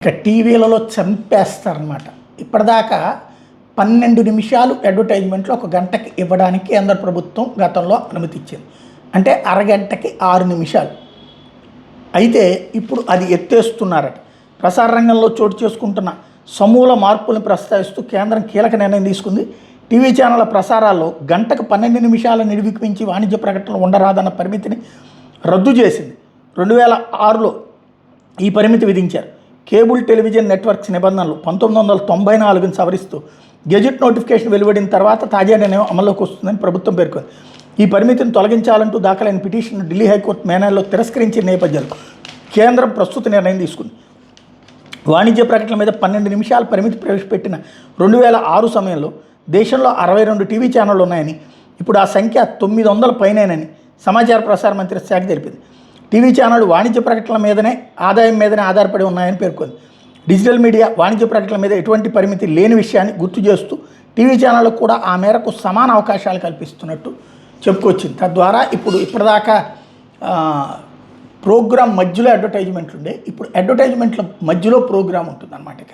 ఇక టీవీలలో చంపేస్తారనమాట. ఇప్పటిదాకా 12 నిమిషాలు అడ్వర్టైజ్మెంట్లు ఒక గంటకి ఇవ్వడానికి కేంద్ర ప్రభుత్వం గతంలో అనుమతి ఇచ్చింది. అంటే అరగంటకి 6 నిమిషాలు. అయితే ఇప్పుడు అది ఎత్తేస్తున్నారట. ప్రసార రంగంలో చోటు చేసుకుంటున్న సమూల మార్పులను ప్రస్తావిస్తూ కేంద్రం కీలక నిర్ణయం తీసుకుంది. టీవీ ఛానళ్ల ప్రసారాల్లో గంటకు 12 నిమిషాల నిడివికి మించి వాణిజ్య ప్రకటనలు ఉండరాదన్న పరిమితిని రద్దు చేసింది. 2006లో ఈ పరిమితి విధించారు. కేబుల్ టెలివిజన్ నెట్వర్క్స్ నిబంధనలు 1994ని సవరిస్తూ గెజెట్ నోటిఫికేషన్ వెలువడిన తర్వాత తాజా నిర్ణయం అమల్లోకి వస్తుందని ప్రభుత్వం పేర్కొంది. ఈ పరిమితిని తొలగించాలంటూ దాఖలైన పిటిషన్ను ఢిల్లీ హైకోర్టు మే నెలలో తిరస్కరించిన నేపథ్యంలో కేంద్రం ప్రస్తుత నిర్ణయం తీసుకుంది. వాణిజ్య ప్రకటనల మీద 12 నిమిషాల పరిమితి ప్రవేశపెట్టిన 2006 సమయంలో దేశంలో 62 టీవీ ఛానళ్లు ఉన్నాయని, ఇప్పుడు ఆ సంఖ్య 900 పైనేనని సమాచార ప్రసార మంత్రిత్వ శాఖ తెలిపింది. టీవీ ఛానళ్లు వాణిజ్య ప్రకటనల మీదనే ఆదాయం మీదనే ఆధారపడి ఉన్నాయని పేర్కొంది. డిజిటల్ మీడియా వాణిజ్య ప్రకటనల మీద ఎటువంటి పరిమితి లేని విషయాన్ని గుర్తు చేస్తూ టీవీ ఛానళ్లకు కూడా ఆ మేరకు సమాన అవకాశాలు కల్పిస్తున్నట్టు చెప్పుకొచ్చింది. తద్వారా ఇప్పటిదాకా ప్రోగ్రామ్ మధ్యలో అడ్వర్టైజ్మెంట్లు ఉండే, ఇప్పుడు అడ్వర్టైజ్మెంట్ల మధ్యలో ప్రోగ్రామ్ ఉంటుందన్నమాట. ఇక